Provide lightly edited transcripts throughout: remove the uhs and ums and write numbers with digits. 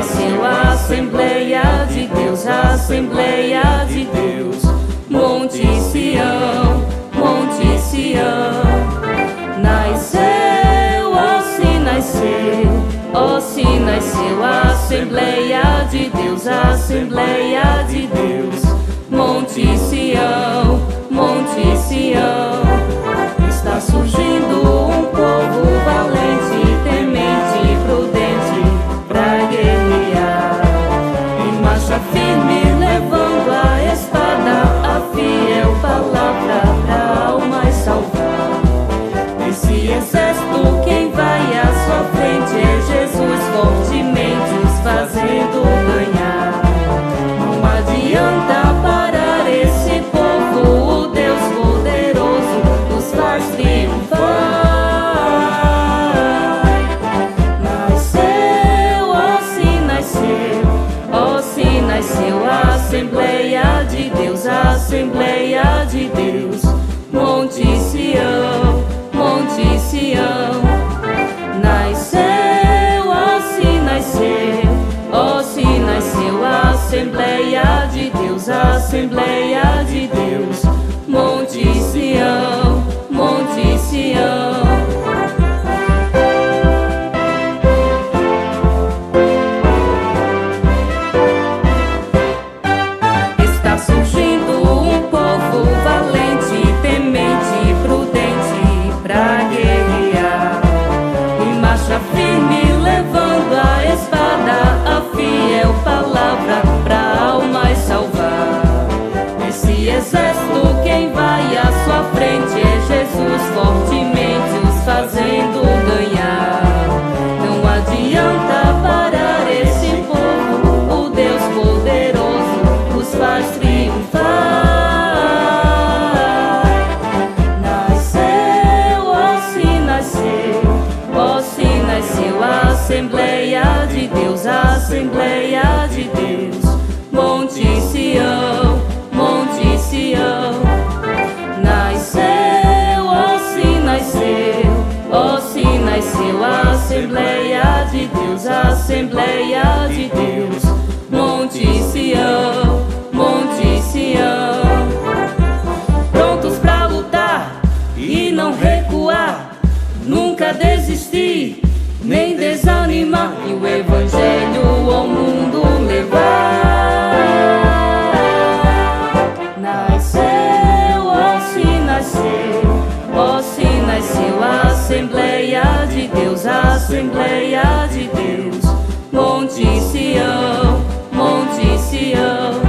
nasceu a Assembleia de Deus, a Assembleia de Deus. Monte Sião, Monte Sião. Nasceu, ó se nasceu, ó se nasceu a Assembleia de Deus, a Assembleia de Deus. Monte Sião, Monte Sião. Está surgindo um povo valente, temente e prudente pra guerrear. Em marcha firme, levando a espada, a fiel palavra pra almas salvar. Esse exército, quem vai à sua frente é Jesus, fortemente os fazendo ganhar. Não adianta parar esse povo, o Deus poderoso nos faz triunfar. Nasceu, ó se nasceu, ó se nasceu a Assembleia de Deus, a Assembleia de Deus. Monte Sião, Monte Sião. Nasceu, ó se nasceu, ó se nasceu a Assembleia de Deus, a Assembleia de Deus. Monte Sião, Monte Sião. Está surgindo um povo valente, temente e prudente pra guerrear. Em marcha firme, levando a espada, a fiel palavra pra almas salvar. Esse exército, quem vai à sua frente é Jesus, fortemente os fazendo ganhar. Não adianta parar esse povo, o Deus poderoso os faz triunfar. Nasceu, ó se nasceu, ó se nasceu a Assembleia de Deus, a Assembleia de Deus. Monte Sião, Monte Sião. Nasceu, ó se nasceu, ó se nasceu a Assembleia de Deus, a Assembleia de Deus. Monte Sião, Monte Sião. Prontos pra lutar e não recuar, nunca desistir, nem desanimar, e o Evangelho ao mundo levar. Nasceu, ó se nasceu, ó se nasceu a Assembleia de Deus, a Assembleia de Deus. Monte Sião, Monte Sião.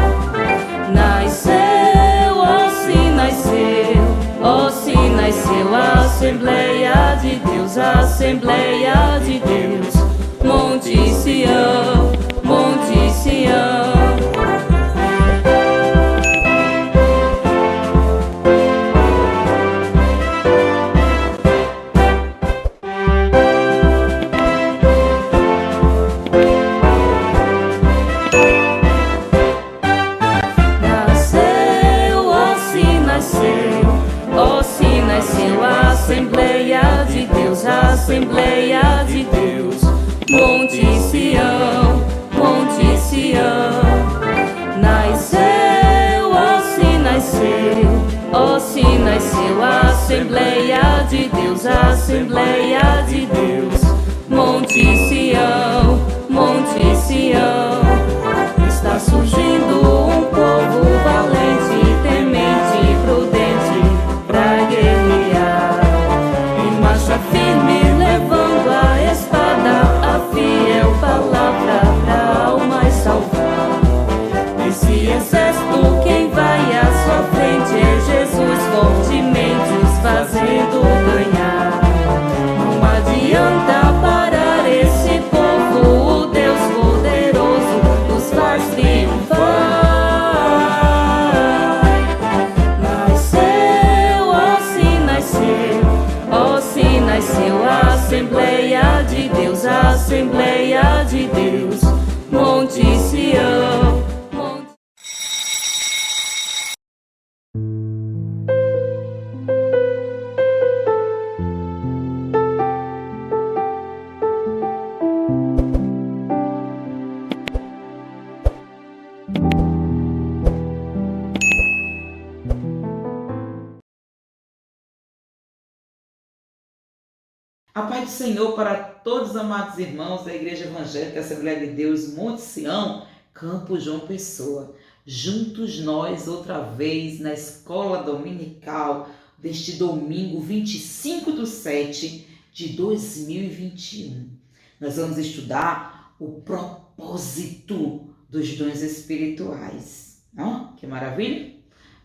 Nasceu, ó se nasceu, ó se nasceu a Assembleia de Deus, a Assembleia de Deus. Monte Sião, Monte Sião. Ó se nasceu a Assembleia de Deus, a Assembleia de Deus. Monte Sião, Monte Sião. Nasceu, ó se nasceu, ó se nasceu a Assembleia de Deus, a Assembleia de Deus. Monte Sião, Monte Sião. Está surgindo um povo valente, temente e prudente pra guerrear. Em marcha firme, levando a espada, a fiel palavra pra almas salvar. Esse exército, quem vai à sua frente é Jesus, fortemente os fazendo ganhar. Não adianta parar esse A paz do Senhor para todos os amados irmãos da Igreja Evangélica Assembleia de Deus, Monte Sião, Campo João Pessoa. Juntos nós outra vez na escola dominical deste domingo 25/7 de 2021. Nós vamos estudar o propósito dos dons espirituais. Que maravilha!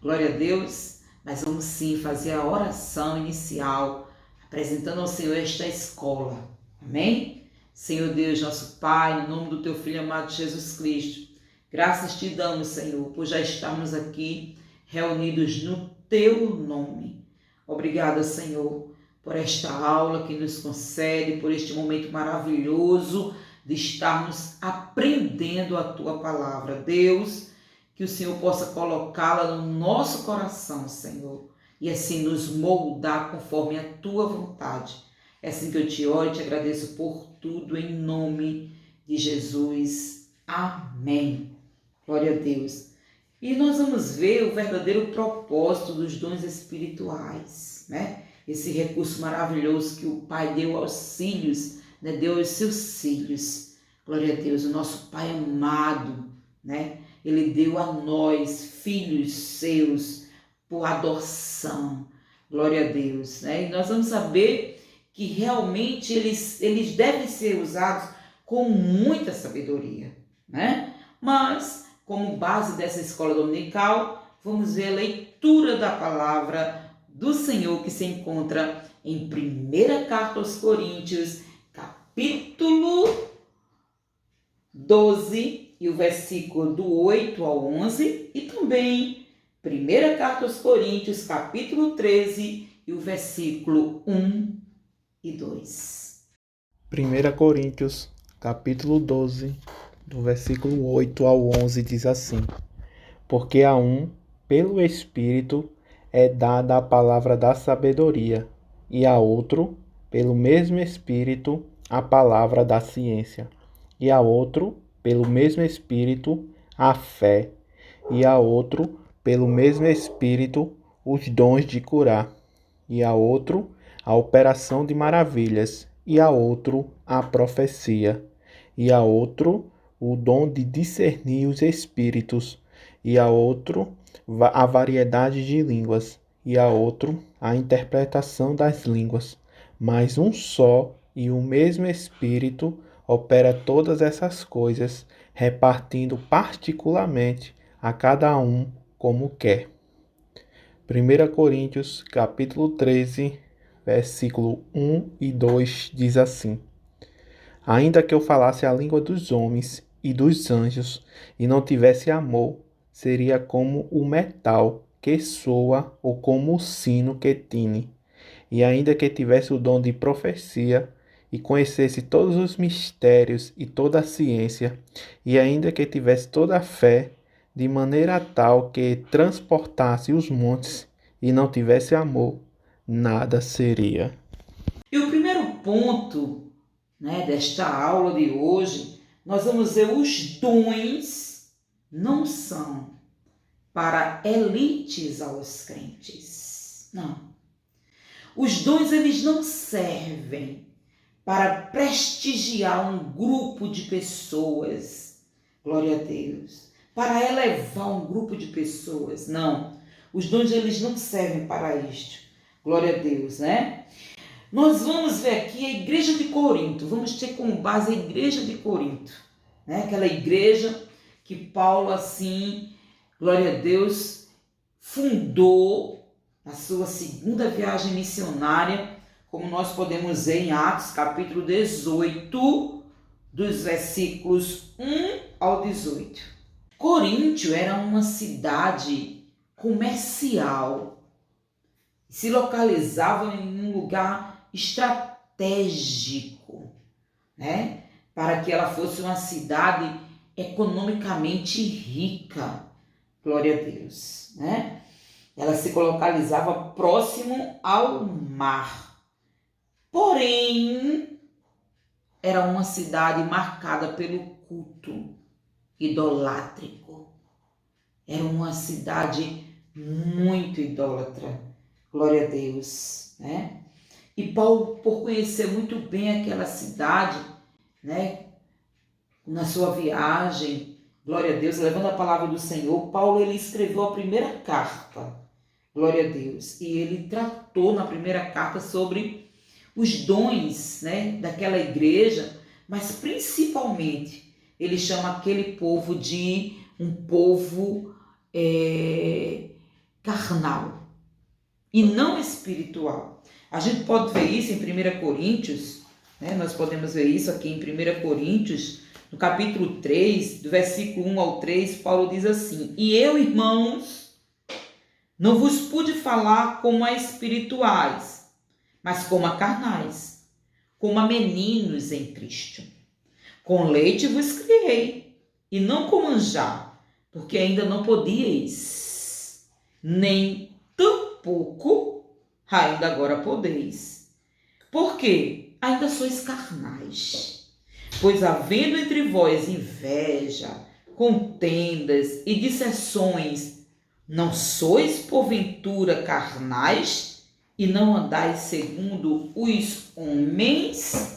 Glória a Deus! Mas vamos sim fazer a oração inicial, apresentando ao Senhor esta escola. Amém? Senhor Deus, nosso Pai, no nome do Teu Filho amado Jesus Cristo, graças te damos, Senhor, por já estarmos aqui reunidos no Teu nome. Obrigada, Senhor, por esta aula que nos concede, por este momento maravilhoso de estarmos aprendendo a Tua palavra. Deus, que o Senhor possa colocá-la no nosso coração, Senhor, e assim nos moldar conforme a Tua vontade. É assim que eu te oro e te agradeço por tudo, em nome de Jesus. Amém. Glória a Deus. E nós vamos ver o verdadeiro propósito dos dons espirituais, né? Esse recurso maravilhoso que o Pai deu aos filhos, né? Deu aos seus filhos. Glória a Deus, o nosso Pai amado, né? Ele deu a nós, filhos seus, por adoção. Glória a Deus, né? E nós vamos saber que realmente eles devem ser usados com muita sabedoria, né? Mas, como base dessa escola dominical, vamos ver a leitura da palavra do Senhor que se encontra em 1ª Carta aos Coríntios, capítulo 12, e o versículo do 8 ao 11, e também 1ª Carta aos Coríntios, capítulo 13, e o versículo 1 e 2. 1 Coríntios, capítulo 12, do versículo 8 ao 11, diz assim: Porque a um, pelo Espírito, é dada a palavra da sabedoria, e a outro, pelo mesmo Espírito, a palavra da ciência, e a outro, pelo mesmo Espírito, a fé, e a outro, pelo mesmo Espírito, os dons de curar, e a outro, a operação de maravilhas, e a outro, a profecia, e a outro, o dom de discernir os espíritos, e a outro, a variedade de línguas, e a outro, a interpretação das línguas. Mas um só e o mesmo Espírito opera todas essas coisas, repartindo particularmente a cada um como quer. 1 Coríntios, capítulo 13, versículo 1 e 2 diz assim: Ainda que eu falasse a língua dos homens e dos anjos e não tivesse amor, seria como o metal que soa ou como o sino que tine. E ainda que tivesse o dom de profecia e conhecesse todos os mistérios e toda a ciência, e ainda que tivesse toda a fé, de maneira tal que transportasse os montes e não tivesse amor, nada seria. E o primeiro ponto, né, desta aula de hoje, nós vamos ver os dons não são para elites aos crentes. Não. Os dons, eles não servem para prestigiar um grupo de pessoas. Glória a Deus. Para elevar um grupo de pessoas. Não. Os dons, eles não servem para isto. Glória a Deus, né? Nós vamos ver aqui a igreja de Corinto. Vamos ter como base a igreja de Corinto, né? Aquela igreja que Paulo, assim, glória a Deus, fundou na sua segunda viagem missionária, como nós podemos ver em Atos, capítulo 18, dos versículos 1 ao 18. Coríntio era uma cidade comercial, se localizava em um lugar estratégico, né? Para que ela fosse uma cidade economicamente rica, glória a Deus, né? Ela se localizava próximo ao mar. Porém, era uma cidade marcada pelo culto idolátrico. Era uma cidade muito idólatra. Glória a Deus, né? E Paulo, por conhecer muito bem aquela cidade, né, na sua viagem, glória a Deus, levando a palavra do Senhor, Paulo ele escreveu a primeira carta, glória a Deus, e ele tratou na primeira carta sobre os dons, né, daquela igreja, mas principalmente ele chama aquele povo de um povo carnal e não espiritual. A gente pode ver isso em 1 Coríntios, né? Nós podemos ver isso aqui em 1 Coríntios, no capítulo 3, do versículo 1 ao 3, Paulo diz assim: E eu, irmãos, não vos pude falar como a espirituais, mas como a carnais, como a meninos em Cristo. Com leite vos criei, e não com manjar, porque ainda não podíeis, nem tampouco ainda agora podeis. Porque ainda sois carnais. Pois havendo entre vós inveja, contendas e dissensões, não sois porventura carnais e não andais segundo os homens?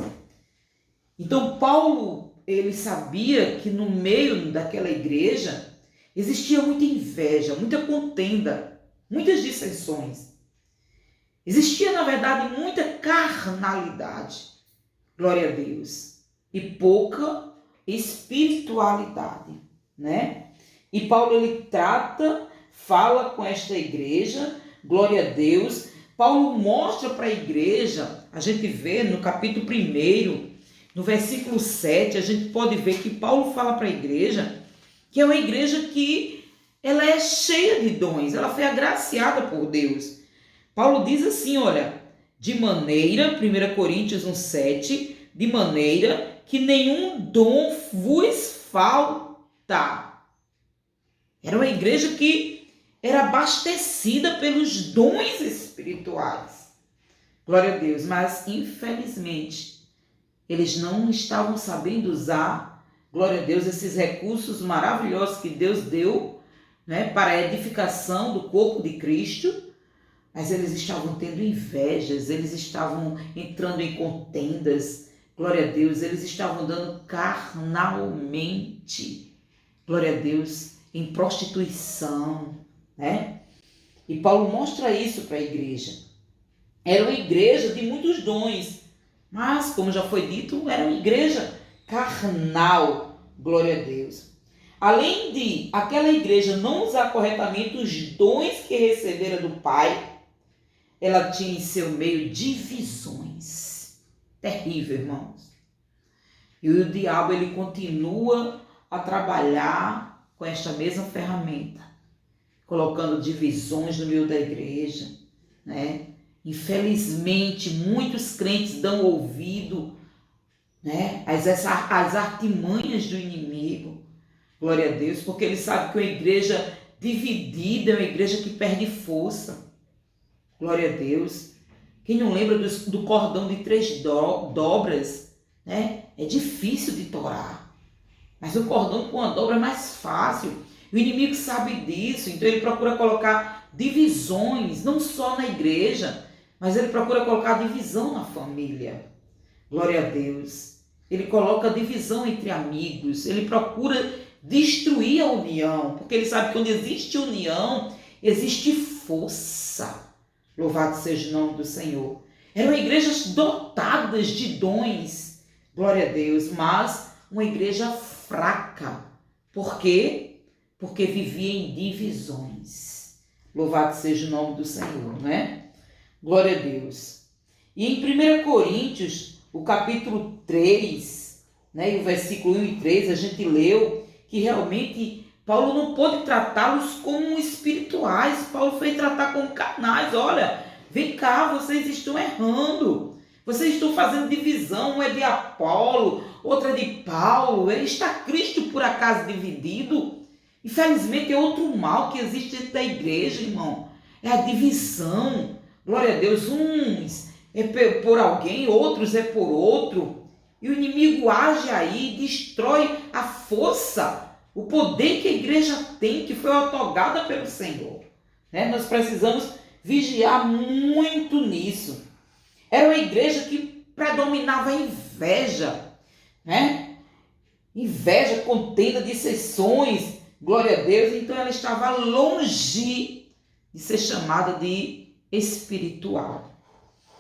Então Paulo, ele sabia que no meio daquela igreja existia muita inveja, muita contenda, muitas dissensões. Existia, na verdade, muita carnalidade, glória a Deus, e pouca espiritualidade, né? E Paulo, ele fala com esta igreja, glória a Deus. Paulo mostra para a igreja, a gente vê no capítulo 1, no versículo 7, a gente pode ver que Paulo fala para a igreja que é uma igreja que ela é cheia de dons, ela foi agraciada por Deus. Paulo diz assim, olha, de maneira, 1 Coríntios 1,7, de maneira que nenhum dom vos falta. Era uma igreja que era abastecida pelos dons espirituais. Glória a Deus, mas infelizmente eles não estavam sabendo usar, glória a Deus, esses recursos maravilhosos que Deus deu, né, para a edificação do corpo de Cristo. Mas eles estavam tendo invejas, eles estavam entrando em contendas, glória a Deus, eles estavam andando carnalmente, glória a Deus, em prostituição, né? E Paulo mostra isso para a igreja. Era uma igreja de muitos dons, mas, como já foi dito, era uma igreja carnal, glória a Deus. Além de aquela igreja não usar corretamente os dons que recebera do Pai, ela tinha em seu meio divisões. Terrível, irmãos. E o diabo, ele continua a trabalhar com esta mesma ferramenta, colocando divisões no meio da igreja, né? Infelizmente, muitos crentes dão ouvido, né, às artimanhas do inimigo. Glória a Deus, porque ele sabe que uma igreja dividida é uma igreja que perde força. Glória a Deus. Quem não lembra do cordão de 3 dobras, né? É difícil de torar. Mas o cordão com uma dobra é mais fácil. O inimigo sabe disso, então ele procura colocar divisões, não só na igreja, mas ele procura colocar divisão na família. Glória a Deus. Ele coloca divisão entre amigos, ele procura destruir a união, porque ele sabe que onde existe união, existe força. Louvado seja o nome do Senhor. Eram igrejas dotadas de dons, glória a Deus, mas uma igreja fraca. Por quê? Porque vivia em divisões. Louvado seja o nome do Senhor, né? Glória a Deus. E em 1 Coríntios, o capítulo 3, né, e o versículo 1 e 3, a gente leu que realmente Paulo não pôde tratá-los como espirituais. Paulo foi tratar como carnais. Olha, vem cá, vocês estão errando. Vocês estão fazendo divisão. Um é de Apolo, outra é de Paulo. Está Cristo por acaso dividido? Infelizmente é outro mal que existe dentro da igreja, irmão. É a divisão. Glória a Deus. Uns é por alguém, outros é por outro. E o inimigo age aí, destrói a força, o poder que a igreja tem, que foi otorgada pelo Senhor. Né? Nós precisamos vigiar muito nisso. Era uma igreja que predominava a inveja, né? Inveja, contenda, dissensões, glória a Deus. Então ela estava longe de ser chamada de espiritual.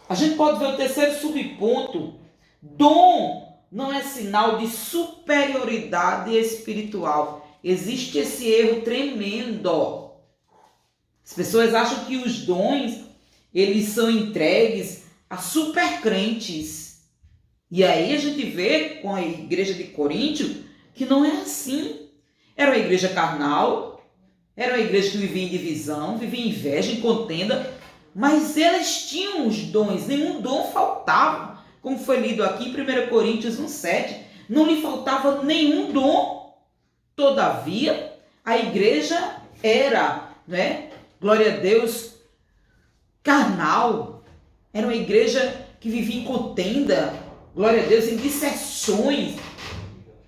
A gente pode ver o terceiro subponto. Dom não é sinal de superioridade espiritual. Existe esse erro tremendo. As pessoas acham que os dons, eles são entregues a supercrentes. E aí a gente vê com a igreja de Coríntio que não é assim. Era uma igreja carnal, era uma igreja que vivia em divisão, vivia em inveja, em contenda, mas elas tinham os dons, nenhum dom faltava. Como foi lido aqui em 1 Coríntios 1,7, não lhe faltava nenhum dom. Todavia, a igreja era, né, glória a Deus, carnal. Era uma igreja que vivia em contenda, glória a Deus, em dissensões,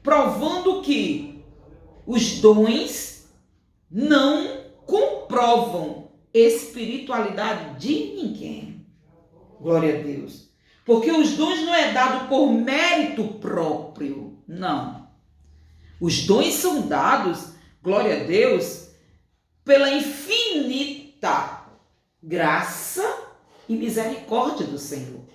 provando que os dons não comprovam espiritualidade de ninguém. Glória a Deus. Porque os dons não é dado por mérito próprio, não. Os dons são dados, glória a Deus, pela infinita graça e misericórdia do Senhor.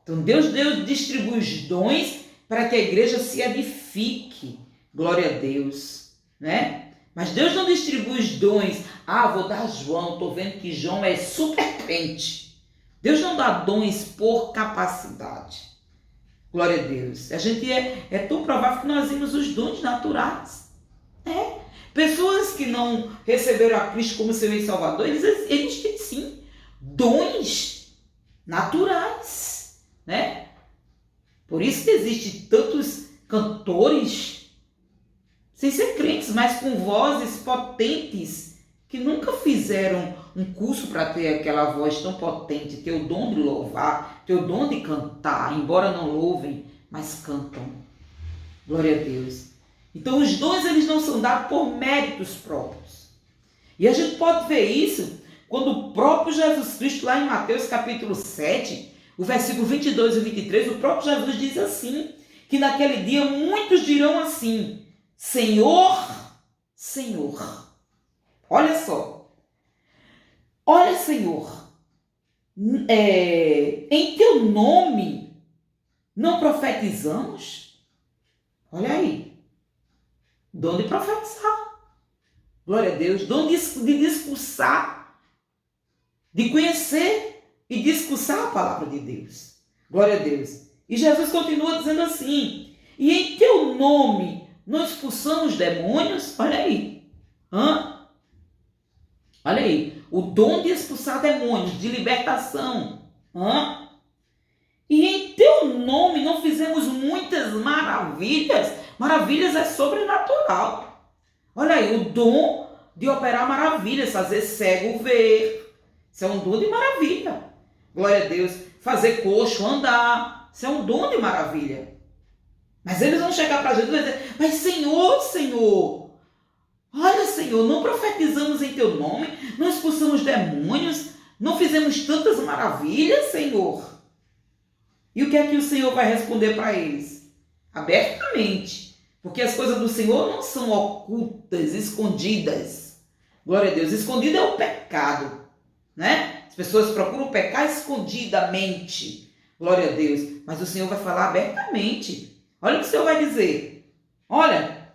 Então Deus distribui os dons para que a igreja se edifique, glória a Deus, né? Mas Deus não distribui os dons, vou dar a João, estou vendo que João é super crente. Deus não dá dons por capacidade. Glória a Deus. A gente é tão provável que nós vimos os dons naturais. Pessoas que não receberam a Cristo como seu e Salvador, eles têm sim dons naturais, né? Por isso que existem tantos cantores sem ser crentes, mas com vozes potentes, que nunca fizeram um curso para ter aquela voz tão potente, ter o dom de louvar, ter o dom de cantar, embora não louvem, mas cantam. Glória a Deus. Então os dons, eles não são dados por méritos próprios. E a gente pode ver isso quando o próprio Jesus Cristo, lá em Mateus capítulo 7, o versículo 22 e 23, o próprio Jesus diz assim, que naquele dia muitos dirão assim: Senhor, Senhor. Olha só. Olha, Senhor, em teu nome não profetizamos? Olha aí. Dom de profetizar. Glória a Deus. Dom de discursar, de conhecer e discursar a palavra de Deus. Glória a Deus. E Jesus continua dizendo assim: e em teu nome não expulsamos demônios? Olha aí. Olha aí. O dom de expulsar demônios, de libertação. E em teu nome não fizemos muitas maravilhas? Maravilhas é sobrenatural. Olha aí, o dom de operar maravilhas, fazer cego ver. Isso é um dom de maravilha. Glória a Deus. Fazer coxo andar. Isso é um dom de maravilha. Mas eles vão chegar para Jesus e dizer: mas Senhor, Senhor, olha, Senhor, não profetizamos em teu nome, não expulsamos demônios, não fizemos tantas maravilhas, Senhor. E o que é que o Senhor vai responder para eles? Abertamente. Porque as coisas do Senhor não são ocultas, escondidas. Glória a Deus. Escondido é o pecado, né? As pessoas procuram pecar escondidamente. Glória a Deus. Mas o Senhor vai falar abertamente. Olha o que o Senhor vai dizer. Olha,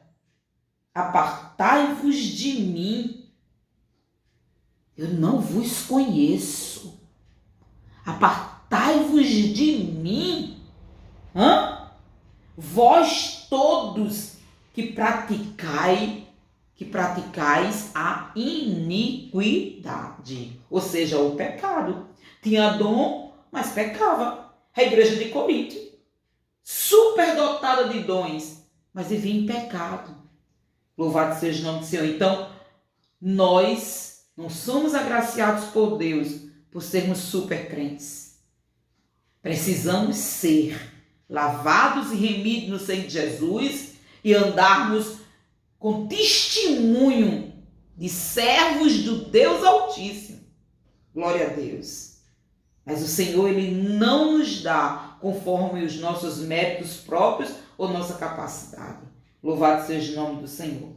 apartai-vos de mim. Eu não vos conheço. Apartai-vos de mim. Vós todos que praticais a iniquidade. Ou seja, o pecado. Tinha dom, mas pecava. A igreja de Corinto, superdotada de dons, mas vivia em pecado. Louvado seja o nome do Senhor. Então, nós não somos agraciados por Deus por sermos super crentes. Precisamos ser lavados e remidos no sangue de Jesus e andarmos com testemunho de servos do Deus Altíssimo. Glória a Deus. Mas o Senhor, Ele não nos dá conforme os nossos méritos próprios ou nossa capacidade. Louvado seja o nome do Senhor.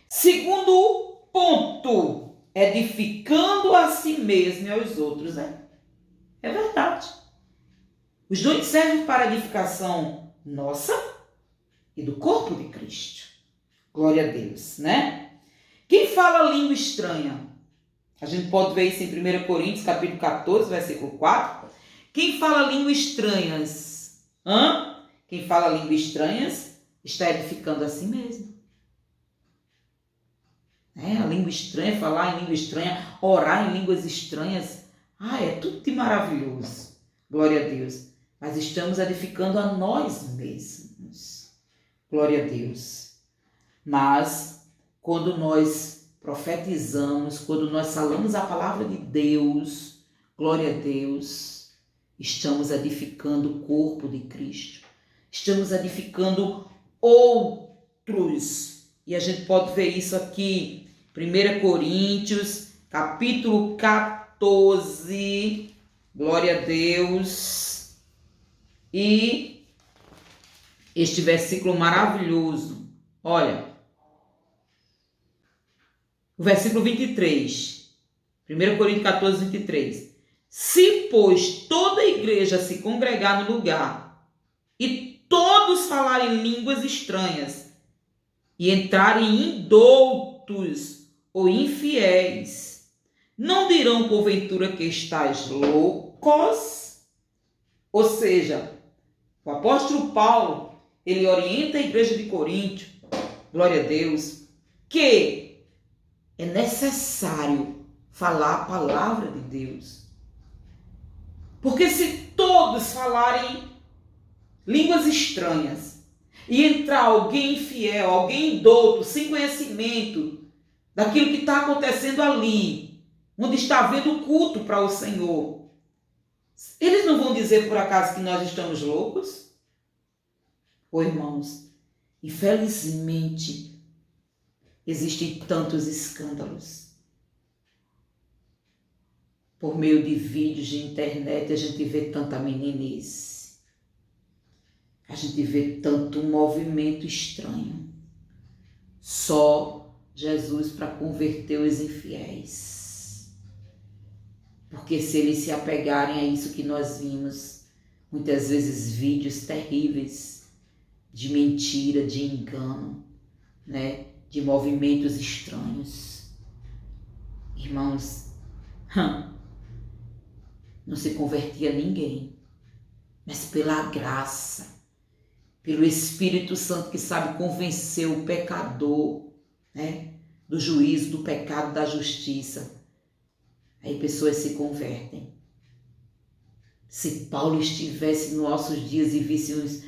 Segundo ponto, edificando a si mesmo e aos outros. É verdade. Os dons servem para a edificação nossa e do corpo de Cristo. Glória a Deus, né? Quem fala língua estranha? A gente pode ver isso em 1 Coríntios, capítulo 14, versículo 4. Quem fala língua estranhas? Quem fala língua estranhas está edificando a si mesmo. A língua estranha, falar em língua estranha, orar em línguas estranhas. É tudo de maravilhoso. Glória a Deus. Mas estamos edificando a nós mesmos. Glória a Deus. Mas quando nós profetizamos, quando nós falamos a palavra de Deus, glória a Deus, estamos edificando o corpo de Cristo. Estamos edificando outros. E a gente pode ver isso aqui, 1 Coríntios, capítulo 14, glória a Deus. E este versículo maravilhoso, olha, o versículo 23, 1 Coríntios 14, 23. Se, pois, toda a igreja se congregar no lugar e todos falarem línguas estranhas e entrarem indoutos ou infiéis, não dirão porventura que estáis loucos? Ou seja, o apóstolo Paulo, ele orienta a igreja de Corinto, glória a Deus, que é necessário falar a palavra de Deus. Porque se todos falarem línguas estranhas e entrar alguém infiel, alguém indouto, sem conhecimento daquilo que está acontecendo ali, onde está havendo culto para o Senhor, eles não vão dizer por acaso que nós estamos loucos? Irmãos, infelizmente, existem tantos escândalos. Por meio de vídeos de internet, a gente vê tanta meninice. A gente vê tanto movimento estranho. Só Jesus para converter os infiéis. Porque se eles se apegarem a isso que nós vimos, muitas vezes vídeos terríveis de mentira, de engano, né? De movimentos estranhos. Irmãos, não se convertia ninguém, mas pela graça, pelo Espírito Santo que sabe convencer o pecador, né? Do juízo, do pecado, da justiça. Aí pessoas se convertem. Se Paulo estivesse nos nossos dias e visse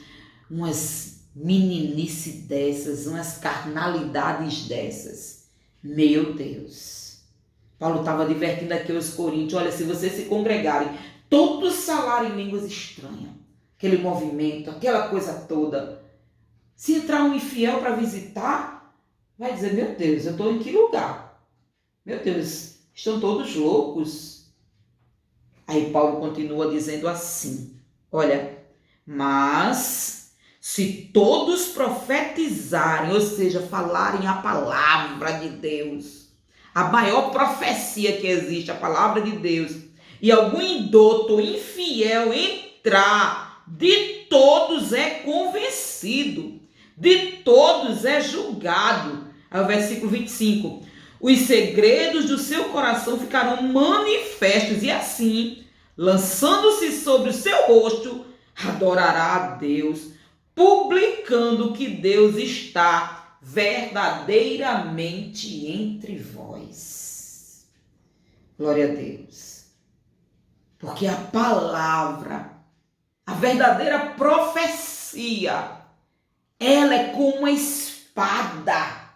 umas meninice dessas, umas carnalidades dessas, meu Deus. Paulo estava advertindo aqui aos coríntios, olha, se vocês se congregarem, todos falarem línguas estranhas, aquele movimento, aquela coisa toda, se entrar um infiel para visitar, vai dizer, meu Deus, eu estou em que lugar? Meu Deus, estão todos loucos? Aí Paulo continua dizendo assim, olha, mas se todos profetizarem, ou seja, falarem a palavra de Deus, a maior profecia que existe, a palavra de Deus, e algum indouto, infiel entrar, de todos é convencido, de todos é julgado. Aí o versículo 25, os segredos do seu coração ficarão manifestos, e assim, lançando-se sobre o seu rosto, adorará a Deus, publicando que Deus está verdadeiramente entre vós. Glória a Deus. Porque a palavra, a verdadeira profecia, ela é como uma espada.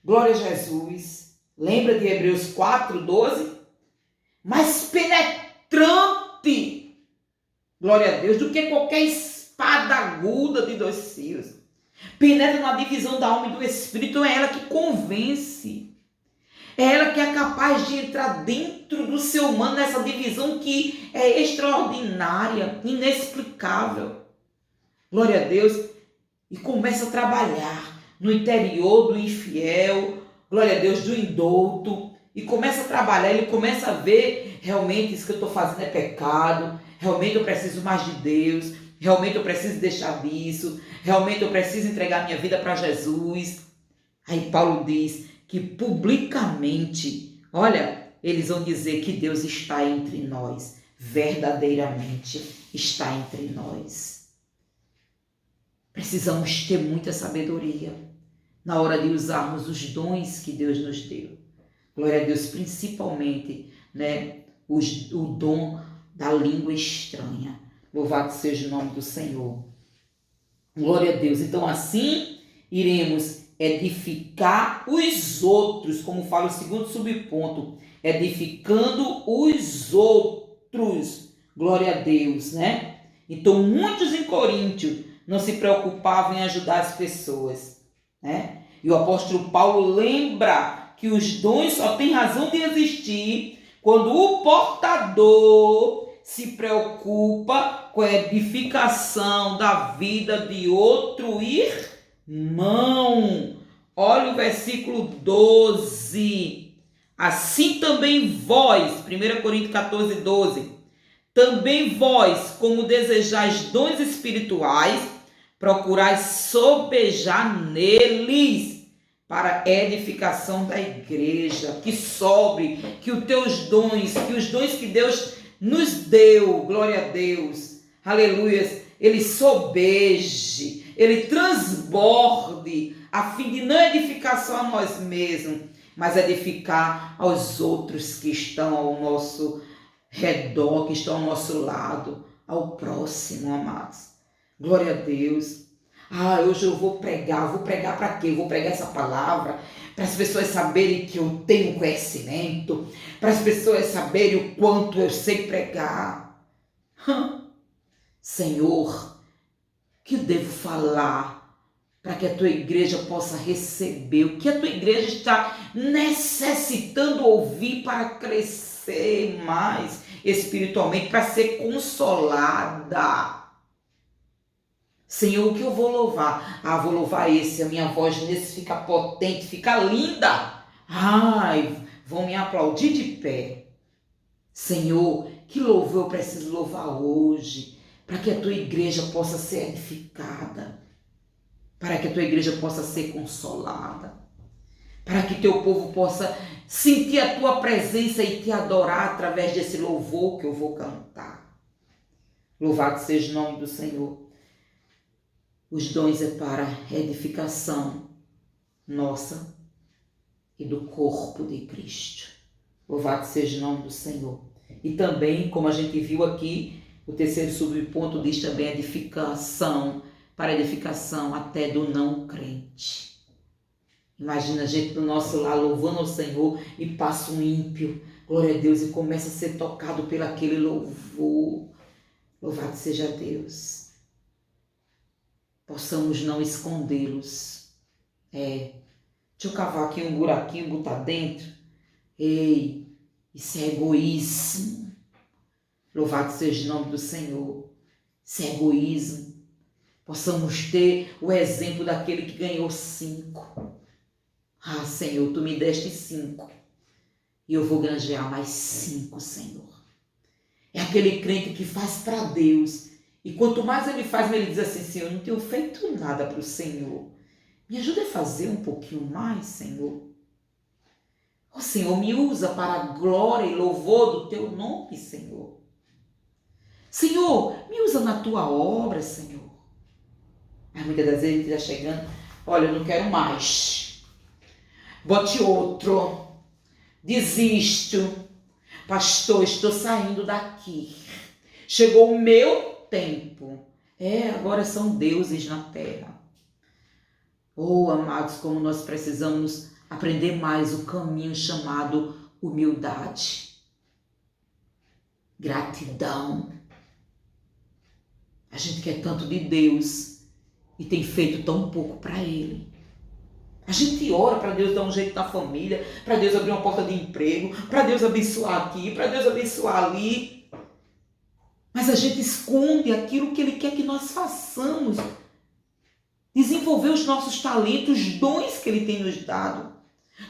Glória a Jesus. Lembra de Hebreus 4:12? Mais penetrante, glória a Deus, do que qualquer espada aguda de 2 fios. Penetra na divisão da alma e do espírito, é ela que convence. É ela que é capaz de entrar dentro do ser humano nessa divisão que é extraordinária, inexplicável. Glória a Deus. E começa a trabalhar no interior do infiel, glória a Deus, do indouto. E começa a trabalhar, ele começa a ver, realmente isso que eu estou fazendo é pecado, realmente eu preciso mais de Deus, realmente eu preciso deixar disso, realmente eu preciso entregar minha vida para Jesus. Aí Paulo diz que publicamente, olha, eles vão dizer que Deus está entre nós, verdadeiramente está entre nós. Precisamos ter muita sabedoria na hora de usarmos os dons que Deus nos deu. Glória a Deus, principalmente, né, o dom da língua estranha. Louvado seja o nome do Senhor. Glória a Deus. Então, assim, iremos edificar os outros, como fala o segundo subponto, edificando os outros. Glória a Deus, né? Então, muitos em Coríntio não se preocupavam em ajudar as pessoas, né? E o apóstolo Paulo lembra que os dons só têm razão de existir quando o portador se preocupa com a edificação da vida de outro irmão. Olha o versículo 12. Assim também vós, 1 Coríntios 14, 12, também vós, como desejais dons espirituais, procurais sobejar neles, para a edificação da igreja, que sobre, que os teus dons, que os dons que Deus nos deu, glória a Deus, aleluia, ele sobeje, ele transborde, a fim de não edificar só a nós mesmos, mas edificar aos outros que estão ao nosso redor, que estão ao nosso lado, ao próximo, amados. Glória a Deus. Hoje eu vou pregar para quê? Eu vou pregar essa palavra para as pessoas saberem que eu tenho conhecimento, para as pessoas saberem o quanto eu sei pregar. Senhor, que eu devo falar para que a tua igreja possa receber o que a tua igreja está necessitando ouvir para crescer mais espiritualmente, para ser consolada. Senhor, o que eu vou louvar? Vou louvar esse, a minha voz nesse fica potente, fica linda. Vão me aplaudir de pé. Senhor, que louvor eu preciso louvar hoje, para que a tua igreja possa ser edificada, para que a tua igreja possa ser consolada, para que teu povo possa sentir a tua presença e te adorar através desse louvor que eu vou cantar. Louvado seja o nome do Senhor. Os dons é para edificação nossa e do corpo de Cristo. Louvado seja o nome do Senhor. E também, como a gente viu aqui, o terceiro subponto diz também edificação, para edificação até do não crente. Imagina a gente no nosso lar louvando ao Senhor e passa um ímpio, glória a Deus, e começa a ser tocado por aquele louvor. Louvado seja Deus. Possamos não escondê-los. Deixa eu cavar aqui um buraquinho, botar dentro. Isso é egoísmo. Louvado seja o nome do Senhor. Isso é egoísmo. Possamos ter o exemplo daquele que ganhou 5. Senhor, tu me deste 5. E eu vou granjear mais 5, Senhor. É aquele crente que faz para Deus. E quanto mais ele faz, ele diz assim: Senhor, eu não tenho feito nada para o Senhor. Me ajuda a fazer um pouquinho mais, Senhor. Senhor, me usa para a glória e louvor do teu nome, Senhor. Senhor, me usa na tua obra, Senhor. Mas muitas das vezes a gente está chegando: olha, eu não quero mais. Bote outro. Desisto. Pastor, estou saindo daqui. Chegou o meu tempo. Agora são deuses na terra. Amados, como nós precisamos aprender mais o caminho chamado humildade, gratidão. A gente quer tanto de Deus e tem feito tão pouco para Ele. A gente ora para Deus dar um jeito na família, para Deus abrir uma porta de emprego, para Deus abençoar aqui, para Deus abençoar ali. Mas a gente esconde aquilo que Ele quer que nós façamos. Desenvolver os nossos talentos, os dons que Ele tem nos dado.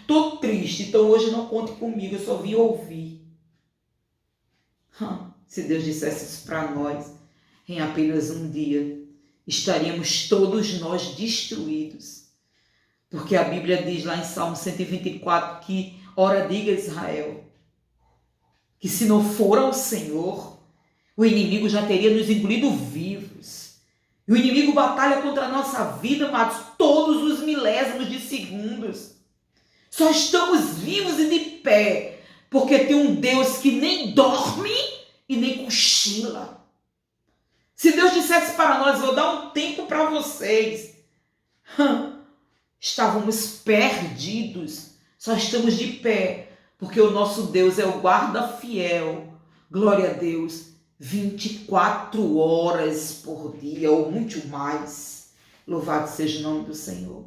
Estou triste, então hoje não conte comigo, eu só vim ouvir. Se Deus dissesse isso para nós, em apenas um dia, estaríamos todos nós destruídos. Porque a Bíblia diz lá em Salmo 124 que, ora diga Israel, que se não for ao Senhor, o inimigo já teria nos engolido vivos. E o inimigo batalha contra a nossa vida, amados, todos os milésimos de segundos. Só estamos vivos e de pé, porque tem um Deus que nem dorme e nem cochila. Se Deus dissesse para nós, vou dar um tempo para vocês, estávamos perdidos. Só estamos de pé, porque o nosso Deus é o guarda fiel. Glória a Deus. 24 horas por dia, ou muito mais. Louvado seja o nome do Senhor.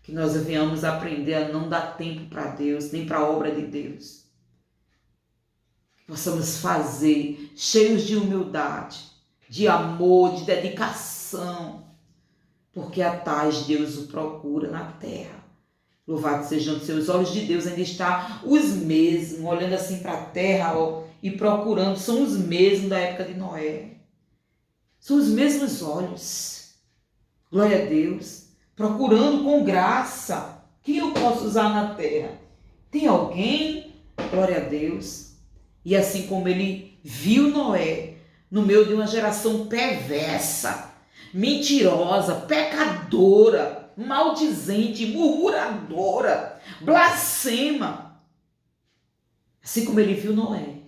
Que nós venhamos aprender a não dar tempo para Deus, nem para a obra de Deus. Que possamos fazer cheios de humildade, de amor, de dedicação, porque a tais Deus o procura na terra. Louvado sejam os seus olhos de Deus, ainda está os mesmos, olhando assim para a terra e procurando, são os mesmos da época de Noé. São os mesmos olhos. Glória a Deus. Procurando com graça. Quem eu posso usar na terra? Tem alguém? Glória a Deus. E assim como ele viu Noé no meio de uma geração perversa, mentirosa, pecadora, maldizente, murmuradora, blasfema. Assim como ele viu Noé,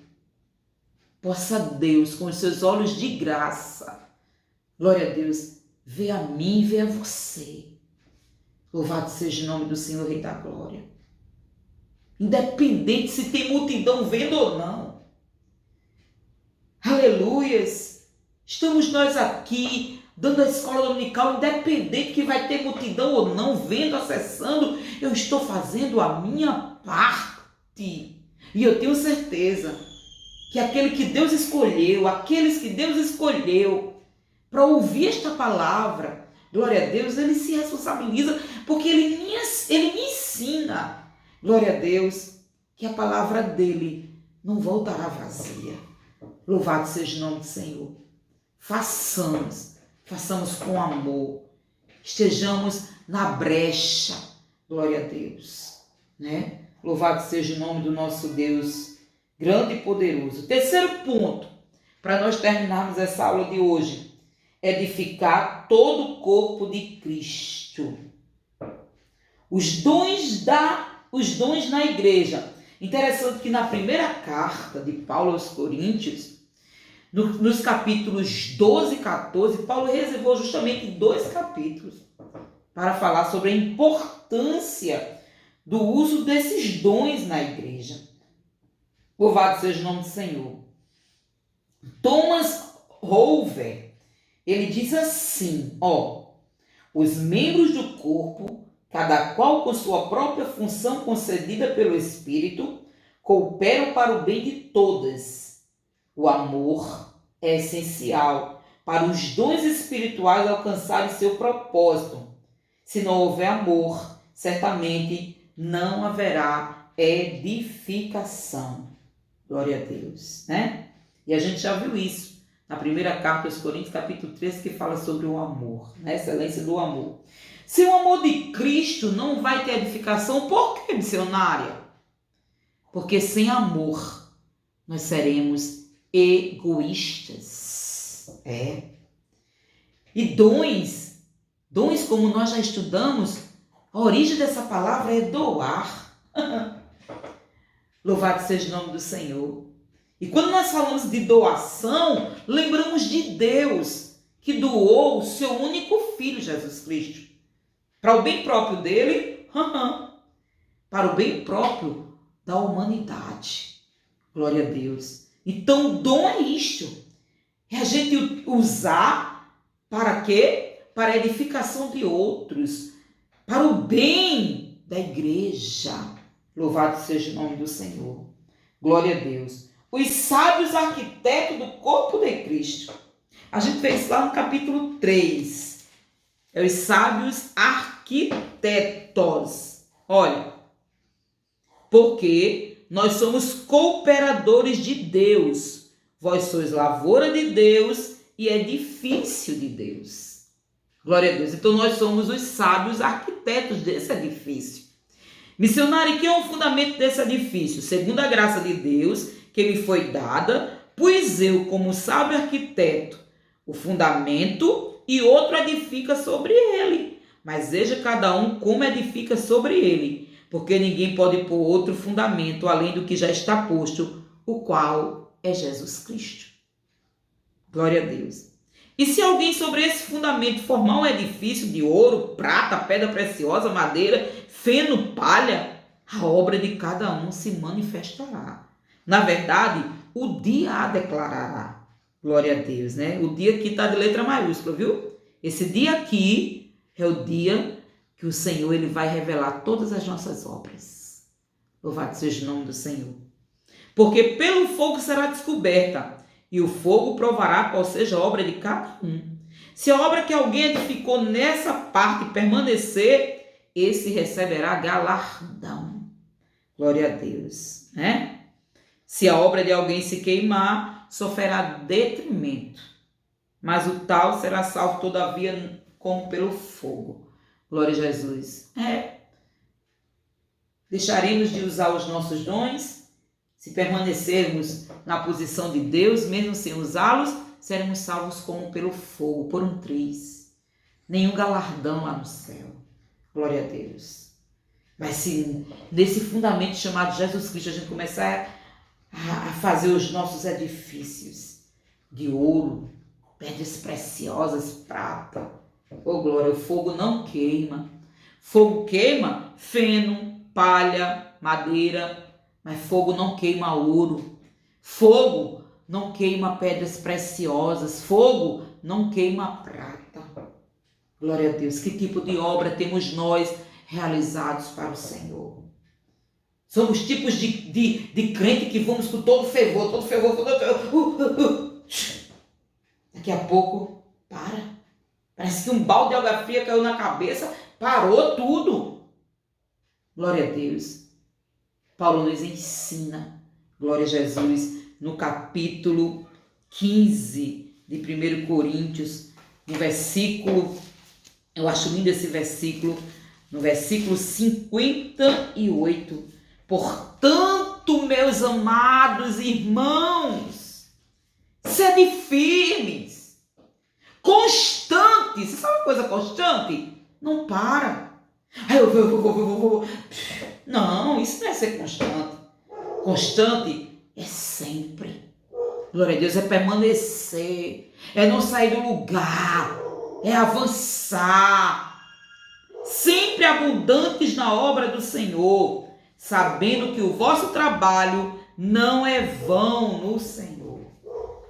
possa Deus, com os seus olhos de graça, glória a Deus, ver a mim e ver a você. Louvado seja o nome do Senhor, Rei da Glória. Independente se tem multidão vendo ou não. Aleluias. Estamos nós aqui dando a escola dominical, independente que vai ter multidão ou não, vendo, acessando, eu estou fazendo a minha parte. E eu tenho certeza que aquele que Deus escolheu, aqueles que Deus escolheu para ouvir esta palavra, glória a Deus, ele se responsabiliza, porque ele me ensina, glória a Deus, que a palavra dele não voltará vazia. Louvado seja o nome do Senhor. Façamos com amor, estejamos na brecha, glória a Deus, né? Louvado seja o nome do nosso Deus, grande e poderoso. Terceiro ponto, para nós terminarmos essa aula de hoje, edificar todo o corpo de Cristo. Os dons na igreja. Interessante que na primeira carta de Paulo aos Coríntios, nos capítulos 12 e 14, Paulo reservou justamente 2 capítulos para falar sobre a importância do uso desses dons na igreja. Louvado seja o nome do Senhor. Thomas Rover, ele diz assim, os membros do corpo, cada qual com sua própria função concedida pelo Espírito, cooperam para o bem de todas. O amor é essencial para os dons espirituais alcançarem seu propósito. Se não houver amor, certamente não haverá edificação. Glória a Deus, né? E a gente já viu isso na primeira carta aos Coríntios, capítulo 13, que fala sobre o amor, né? A excelência do amor. Se o amor de Cristo não vai ter edificação, por que, missionária? Porque sem amor nós seremos egoístas. E dons como nós já estudamos, a origem dessa palavra é doar. Louvado seja o nome do Senhor. E quando nós falamos de doação, lembramos de Deus, que doou o seu único filho, Jesus Cristo, para o bem próprio dele, para o bem próprio da humanidade. Glória a Deus. Então, o dom é isto. É a gente usar para quê? Para a edificação de outros. para o bem da igreja. Louvado seja o nome do Senhor. Glória a Deus. Os sábios arquitetos do corpo de Cristo. A gente vê isso lá no capítulo 3. É os sábios arquitetos. Olha, porque nós somos cooperadores de Deus. Vós sois lavoura de Deus e edifício de Deus. Glória a Deus. Então nós somos os sábios arquitetos desse edifício. Missionário, que é o fundamento desse edifício? Segundo a graça de Deus que me foi dada, pus eu, como sábio arquiteto, o fundamento e outro edifica sobre ele. Mas veja cada um como edifica sobre ele, porque ninguém pode pôr outro fundamento além do que já está posto, o qual é Jesus Cristo. Glória a Deus. E se alguém sobre esse fundamento formar um edifício de ouro, prata, pedra preciosa, madeira, feno, palha, a obra de cada um se manifestará. Na verdade, o dia a declarará. Glória a Deus, né? O dia aqui está de letra maiúscula, viu? Esse dia aqui é o dia que o Senhor ele vai revelar todas as nossas obras. Louvado seja o nome do Senhor. Porque pelo fogo será descoberta, e o fogo provará qual seja a obra de cada um. Se a obra que alguém edificou nessa parte permanecer, esse receberá galardão. Glória a Deus, né? Se a obra de alguém se queimar, sofrerá detrimento, mas o tal será salvo todavia como pelo fogo. Glória a Jesus. Deixaremos de usar os nossos dons? Se permanecermos na posição de Deus, mesmo sem usá-los, seremos salvos como pelo fogo, por um triz. Nenhum galardão lá no céu. Glória a Deus. Mas se nesse fundamento chamado Jesus Cristo a gente começar a fazer os nossos edifícios de ouro, pedras preciosas, prata, oh glória, o fogo não queima. Fogo queima feno, palha, madeira, mas fogo não queima ouro. Fogo não queima pedras preciosas. Fogo não queima prata. Glória a Deus. Que tipo de obra temos nós realizados para o Senhor? Somos tipos de crente que vamos com todo fervor. Daqui a pouco, para. Parece que um balde de água fria caiu na cabeça. Parou tudo. Glória a Deus. Paulo nos ensina, glória a Jesus, no capítulo 15 de 1 Coríntios, no versículo, eu acho lindo esse versículo, no versículo 58. Portanto, meus amados irmãos, sede firmes, constantes. Você sabe uma coisa constante? Não para. Eu vou. Não, isso não é ser constante. Constante é sempre. Glória a Deus, é permanecer. É não sair do lugar. É avançar. Sempre abundantes na obra do Senhor, sabendo que o vosso trabalho não é vão no Senhor.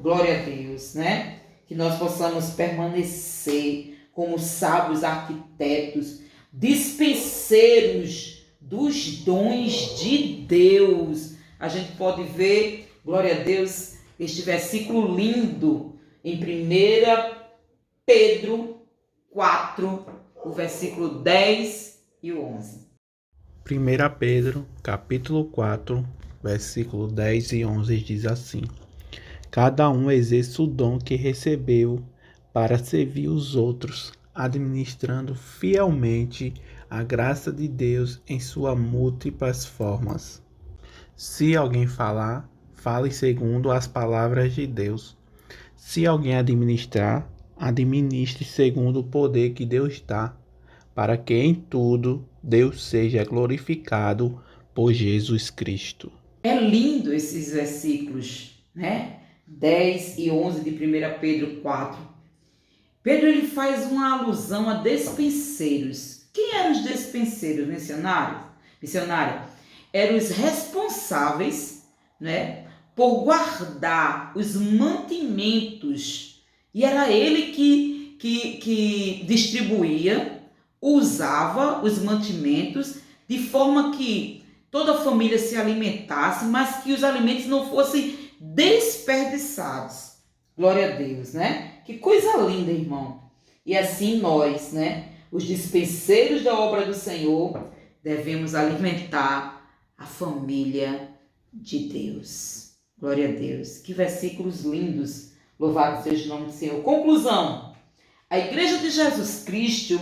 Glória a Deus, né? Que nós possamos permanecer como sábios arquitetos, dispenseiros dos dons de Deus. A gente pode ver, glória a Deus, este versículo lindo em 1 Pedro 4, o versículo 10 e 11. 1 Pedro, capítulo 4, versículo 10 e 11 diz assim: Cada um exerce o dom que recebeu para servir os outros, administrando fielmente a graça de Deus em suas múltiplas formas. Se alguém falar, fale segundo as palavras de Deus. Se alguém administrar, administre segundo o poder que Deus dá, para que em tudo Deus seja glorificado por Jesus Cristo. É lindo esses versículos, né? 10 e 11 de 1 Pedro 4. Pedro ele faz uma alusão a despenseiros. Quem eram os despenseiros, missionária? Eram os responsáveis, né, por guardar os mantimentos. E era ele que distribuía usava os mantimentos de forma que toda a família se alimentasse, mas que os alimentos não fossem desperdiçados. Glória a Deus, né? Que coisa linda, irmão. E assim nós, né, os dispenseiros da obra do Senhor, devemos alimentar a família de Deus. Glória a Deus. Que versículos lindos. Louvado seja o nome do Senhor. Conclusão. A Igreja de Jesus Cristo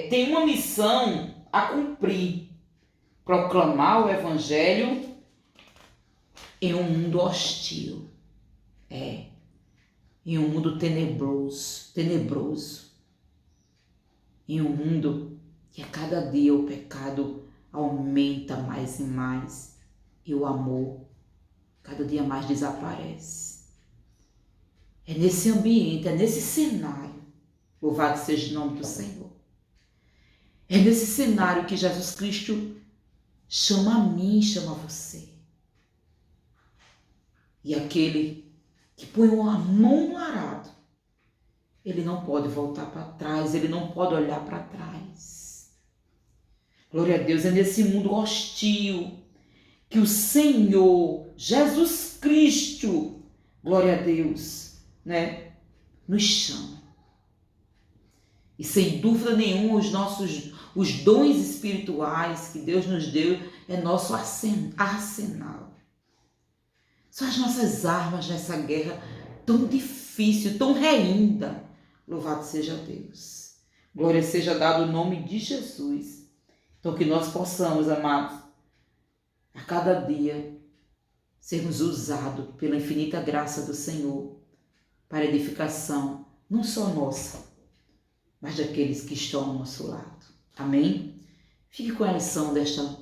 tem uma missão a cumprir. Proclamar o Evangelho em um mundo hostil. Em um mundo tenebroso. Em um mundo que a cada dia o pecado aumenta mais e mais. E o amor cada dia mais desaparece. É nesse ambiente, é nesse cenário, louvado seja o nome do Senhor. É nesse cenário que Jesus Cristo chama a mim, chama você. E aquele que põe uma mão no arado, ele não pode voltar para trás, ele não pode olhar para trás. Glória a Deus, é nesse mundo hostil que o Senhor, Jesus Cristo, glória a Deus, né, nos chama. E sem dúvida nenhuma, os dons espirituais que Deus nos deu é nosso arsenal. São as nossas armas nessa guerra tão difícil, tão reinda. Louvado seja Deus. Glória seja dado o nome de Jesus. Então que nós possamos, amados, a cada dia sermos usados pela infinita graça do Senhor para a edificação, não só nossa, mas daqueles que estão ao nosso lado. Amém? Fique com a lição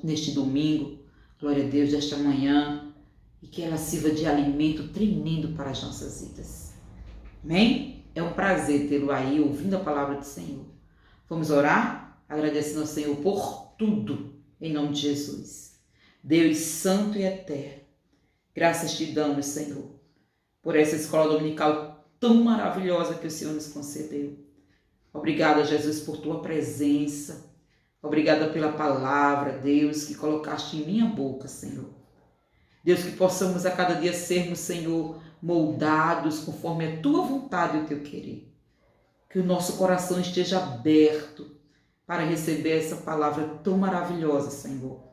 neste domingo, glória a Deus, desta manhã, e que ela sirva de alimento tremendo para as nossas vidas. Amém? É um prazer tê-lo aí, ouvindo a palavra do Senhor. Vamos orar? Agradecendo ao Senhor por tudo, em nome de Jesus. Deus santo e eterno, graças te damos, Senhor, por essa escola dominical tão maravilhosa que o Senhor nos concedeu. Obrigada, Jesus, por tua presença. Obrigada pela palavra, Deus, que colocaste em minha boca, Senhor. Deus, que possamos a cada dia sermos, Senhor, moldados conforme a tua vontade e o teu querer. Que o nosso coração esteja aberto para receber essa palavra tão maravilhosa, Senhor.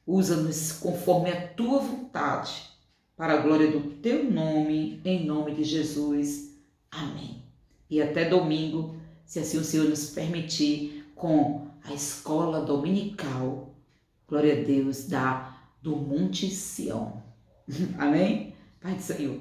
Usa-nos conforme a tua vontade, para a glória do teu nome, em nome de Jesus. Amém. E até domingo, se assim o Senhor nos permitir, com a escola dominical, glória a Deus, do Monte Sião. Amém? Pai do Senhor.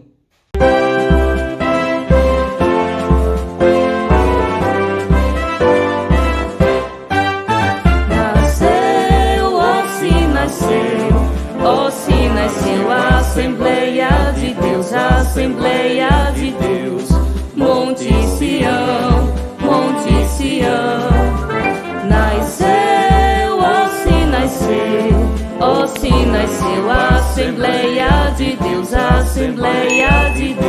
Ó, se nasceu a Assembleia de Deus, a Assembleia de Deus, Monte Sião, Monte Sião. Nasceu, ó, se nasceu, ó, se nasceu a Assembleia de Deus, a Assembleia de Deus.